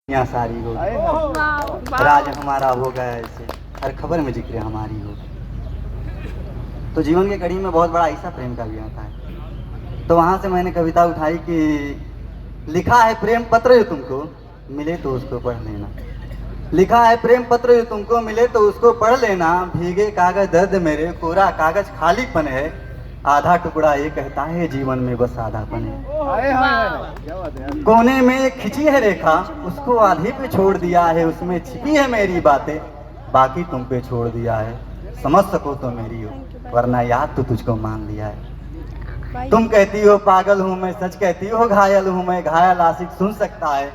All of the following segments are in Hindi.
यहाँ सारी हो वाह। राज हमारा हो गया ऐसे, हर खबर में जिक्र हमारी हो। तो जीवन के कड़ी में बहुत बड़ा ऐसा प्रेम का भी आता है। तो वहाँ से मैंने कविता उठाई कि लिखा है प्रेम पत्र जो तुमको मिले तो उसको पढ़ लेना। लिखा है प्रेम पत्र जो तुमको मिले तो उसको पढ़ लेना। भीगे कागज दर्द मेरे, कोरा कागज खालीपन है। आधा टुकड़ा ये कहता है जीवन में बस आधापन है। कोने में एक खिंची है रेखा, उसको आधे पे छोड़ दिया है। उसमें छिपी है मेरी बातें, बाकी तुम पे छोड़ दिया है। समझ सको तो मेरी हो, वरना याद तो तुझको मान लिया है। तुम कहती हो पागल हूँ मैं, सच कहती हो घायल हूँ मैं। घायल आशिक सुन सकता है,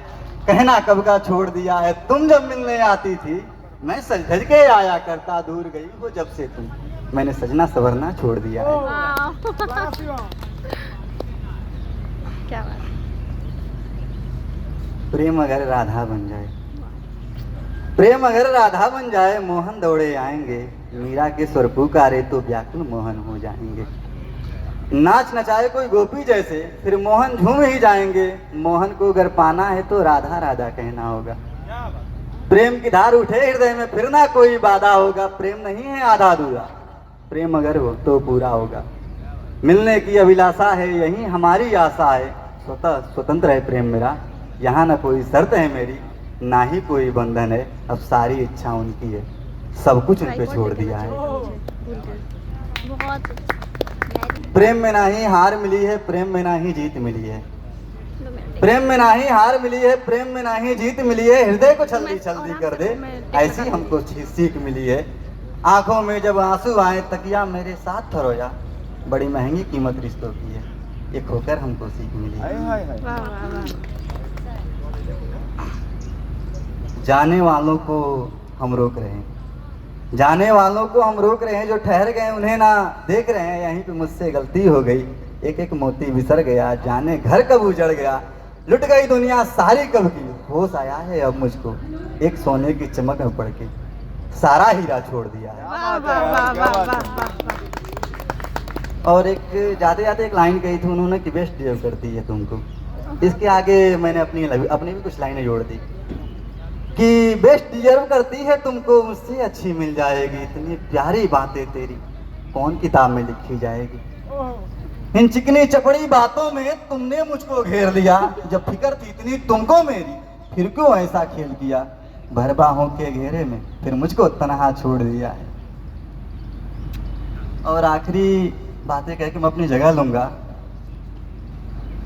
कहना कब का छोड़ दिया है। तुम जब मिलने आती थी मैं सज धज के आया करता। दूर गई हो जब से तुम, मैंने सजना सवरना छोड़ दिया है। क्या बात। प्रेम अगर राधा बन जाए, प्रेम अगर राधा बन जाए, मोहन दौड़े आएंगे। मीरा के स्वर पुकारे तो व्याकुल मोहन हो जाएंगे। नाच नचाए कोई गोपी जैसे, फिर मोहन झूम ही जाएंगे। मोहन को अगर पाना है तो राधा राधा कहना होगा। प्रेम की धार उठे हृदय में, फिर ना कोई बाधा होगा। प्रेम नहीं है आधा अधूरा, प्रेम अगर हो तो पूरा होगा। मिलने की अभिलाषा है, यही हमारी आशा है। स्वतः स्वतंत्र है प्रेम मेरा, यहाँ ना कोई शर्त है मेरी, ना ही कोई बंधन है। अब सारी इच्छा उनकी है, सब कुछ उन पे छोड़ दिया है। बहुत प्रेम में ना ही हार मिली है, प्रेम में ना ही जीत मिली है। प्रेम में ना ही हार मिली है, प्रेम में ना ही जीत मिली है। हृदय को छल्दी छल्दी कर दे, ऐसी हमको सीख मिली है। आंखों में जब आंसू आए, तकिया मेरे साथ थरोया। बड़ी महंगी कीमत रिश्तों की है, ये खोकर हमको सीख मिली है। वाह वाह वाह। जाने वालों को हम रोक रहे हैं, जाने वालों को हम रोक रहे हैं। जो ठहर गए उन्हें ना देख रहे हैं, यहीं पे मुझसे गलती हो गई। एक एक मोती बिसर गया, जाने घर कब उजड़ गया। लुट गई दुनिया सारी कब की, होश आया है अब मुझको। एक सोने की चमक में पड़ के सारा हीरा छोड़ दिया है। वाह वाह वाह वाह वाह। और एक जाते जाते एक लाइन कही थी उन्होंने कि बेस्ट डिजर्व करती है तुमको। इसके आगे मैंने अपनी भी कुछ लाइनें जोड़ दी कि बेस्ट डिजर्व करती है तुमको, मुझसे अच्छी मिल जाएगी। इतनी प्यारी बातें तेरी कौन किताब में लिखी जाएगी। इन चिकनी चपड़ी बातों में तुमने मुझको घेर लिया। जब फिक्र थी इतनी तुमको मेरी, फिर क्यों ऐसा खेल किया। भर बाहों के घेरे में फिर मुझको तनहा छोड़ दिया है। और आखिरी बातें कह के मैं अपनी जगह लूंगा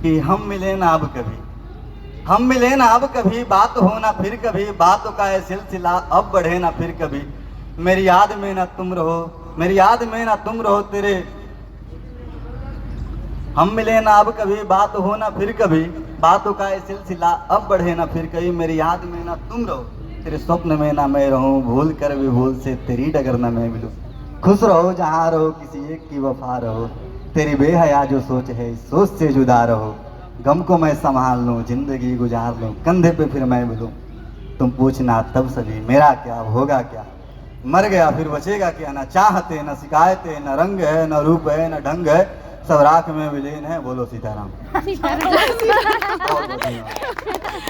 कि हम मिले ना अब कभी, हम मिले ना अब कभी। बात हो ना फिर कभी, बातों का ये सिलसिला अब बढ़े ना फिर कभी। मेरी याद में ना तुम रहो, मेरी याद में ना तुम रहो तेरे। हम मिले ना अब कभी, बात हो ना फिर कभी। बातों का ये सिलसिला अब बढ़े ना फिर कभी। मेरी याद में ना तुम रहो, तेरे स्वप्न में ना मैं रहूं। भूल कर भी भूल से तेरी डगर ना मैं मिलूं। खुश रहो जहाँ रहो, किसी एक की वफा रहो। तेरी बेहया जो सोच है, इस सोच से जुदा रहो। गम को मैं संभाल लूं, जिंदगी गुजार लूं, कंधे पे फिर मैं मिलूं। तुम पूछना तब सभी मेरा क्या अब होगा क्या। मर गया फिर बचेगा क्या। न चाहते न शिकायतें, न रंग है न रूप है न ढंग है। सब राख में विलीन है, बोलो सीताराम। सीताराम। बहुत बहुत धन्यवाद।